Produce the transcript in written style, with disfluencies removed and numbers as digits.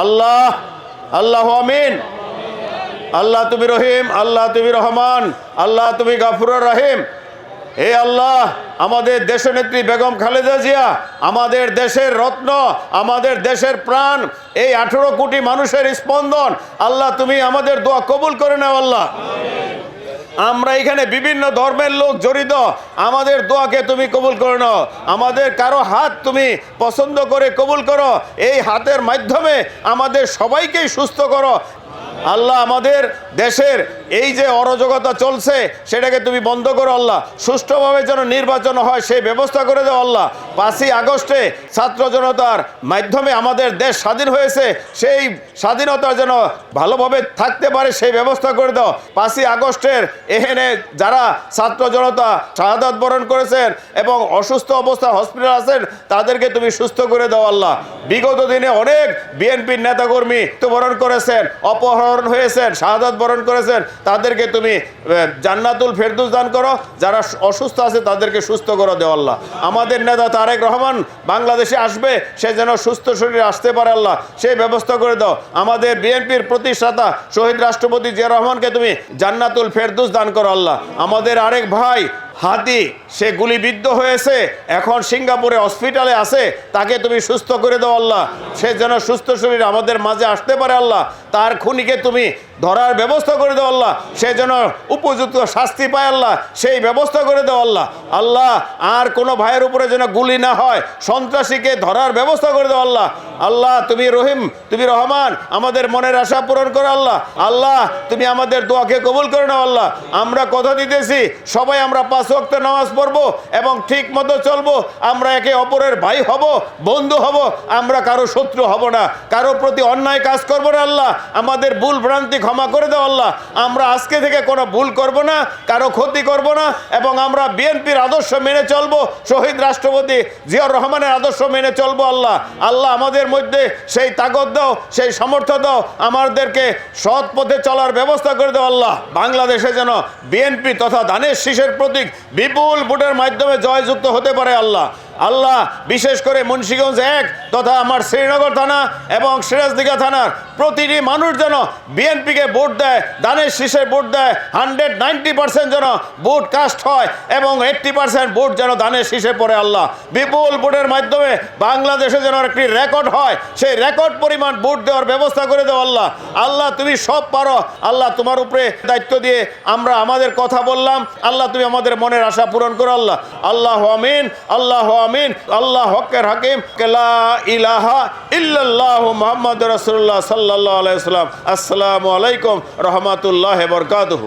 আল্লাহ, আল্লাহ আমিন। আল্লাহ তুমি রহিম, আল্লাহ তুমি রহমান, আল্লাহ তুমি গাফুরুর রহিম। হে আল্লাহ, আমাদের দেশনেত্রী বেগম খালেদা জিয়া আমাদের দেশের রত্ন, আমাদের দেশের প্রাণ, এই 18 কোটি মানুষের স্পন্দন। আল্লাহ তুমি আমাদের দোয়া কবুল করে নাও আল্লাহ। আমরা এখানে বিভিন্ন ধর্মের লোক জড়িত, আমাদের দোয়াকে তুমি কবুল করে নাও। আমাদের কারো হাত তুমি পছন্দ করে কবুল করো, এই হাতের মাধ্যমে আমাদের সবাইকেই সুস্থ করো আল্লাহ। আমাদের দেশের এই যে অরাজকতা চলছে সেটাকে তুমি বন্ধ করো আল্লাহ। সুষ্ঠুভাবে যেন নির্বাচন হয় সেই ব্যবস্থা করে দাও আল্লাহ। 5ই আগস্টে ছাত্র জনতার মাধ্যমে আমাদের দেশ স্বাধীন হয়েছে, সেই স্বাধীনতা যেন ভালোভাবে থাকতে পারে সেই ব্যবস্থা করে দাও। 5ই আগস্টের এখানে যারা ছাত্র জনতা শাহাদাত বরণ করেছেন এবং অসুস্থ অবস্থা হসপিটাল আছেন তাদেরকে তুমি সুস্থ করে দাও আল্লাহ। বিগত দিনে অনেক বিএনপির নেতাকর্মী মৃত্যুবরণ করেছেন, অপহরণ হয়েছেন, শাহাদাত বরণ করেছেন, তাদেরকে তুমি জান্নাতুল ফেরদৌস দান করো। যারা অসুস্থ আছে তাদেরকে সুস্থ করে দাও আল্লাহ। আমাদের নেতা তারেক রহমান বাংলাদেশে আসবে, সে যেন সুস্থ শরীরে আসতে পারে আল্লাহ, সেই ব্যবস্থা করে দাও। আমাদের বিএনপির প্রতিষ্ঠাতা শহীদ রাষ্ট্রপতি জিয়া রহমানকে তুমি জান্নাতুল ফেরদৌস দান করো আল্লাহ। আমাদের আরেক ভাই হাদি, সে গুলিবিদ্ধ হয়েছে, এখন সিঙ্গাপুরে হসপিটালে আছে, তাকে তুমি সুস্থ করে দাও আল্লাহ। সে যেন সুস্থ শরীরে আমাদের মাঝে আসতে পারে আল্লাহ। তার খুনিকে তুমি ধরার ব্যবস্থা করে দাও আল্লাহ, সে যেন উপযুক্ত শাস্তি পায় আল্লাহ, সেই ব্যবস্থা করে দাও আল্লাহ। আল্লাহ, আর কোনো ভাইয়ের উপরে যেন গুলি না হয়, সন্ত্রাসীকে ধরার ব্যবস্থা করে দাও আল্লাহ। আল্লাহ তুমি রহিম, তুমি রহমান, আমাদের মনের আশা পূরণ করো আল্লাহ। আল্লাহ তুমি আমাদের দোয়াকে কবুল করে নাও আল্লাহ। আমরা কথা দিতেছি সবাই আমরা 5 ওয়াক্ত নামাজ পড়বো এবং ঠিক মতো চলবো। আমরা একে অপরের ভাই হব, বন্ধু হব, আমরা কারো শত্রু হব না, কারো প্রতি অন্যায় কাজ করব না আল্লাহ। আমাদের ভুল ভ্রান্তি ক্ষমা করে দাও আল্লাহ। আমরা আজকে থেকে কোনো ভুল করব না, কারো ক্ষতি করব না এবং আমরা বিএনপির আদর্শ মেনে চলবো, শহীদ রাষ্ট্রপতি জিয়াউর রহমানের আদর্শ মেনে চলবো আল্লাহ। আল্লাহ আমাদের মধ্যে সেই তাকত দাও, সেই সামর্থ্য দাও, আমাদেরকে সৎ পথে চলার ব্যবস্থা করে দাও আল্লাহ। বাংলাদেশে যেন বিএনপি তথা ধানের শীষের প্রতীক বিপুল ভোটের মাধ্যমে জয়যুক্ত হতে পারে আল্লাহ। আল্লাহ বিশেষ করে মুন্সিগঞ্জ 1 তথা আমার শ্রীনগর থানা এবং সিরাজদিঘা থানার প্রতিটি মানুষ যেন বিএনপিকে ভোট দেয়, ধানের শীষে ভোট দেয়। 190% যেন ভোট কাস্ট হয় এবং 80% ভোট যেন ধানের শীষে পড়ে আল্লাহ। বিপুল ভোটের মাধ্যমে বাংলাদেশে যেন একটি রেকর্ড হয়, সেই রেকর্ড পরিমাণ ভোট দেওয়ার ব্যবস্থা করে দাও আল্লাহ। আল্লাহ তুমি সব পারো আল্লাহ, তোমার উপরে দায়িত্ব দিয়ে আমরা আমাদের কথা বললাম আল্লাহ, তুমি আমাদের মনের আশা পূরণ করো আল্লাহ। আল্লাহ আমিন, আল্লাহ আমিন। আল্লাহ হকের হাকিম, লা ইলাহা ইল্লাল্লাহু মুহাম্মাদুর রাসূলুল্লাহ সাল্লাল্লাহু আলাইহি ওয়াসাল্লাম। আসসালামু আলাইকুম রহমাতুল্লাহি ওয়া বারাকাতুহু।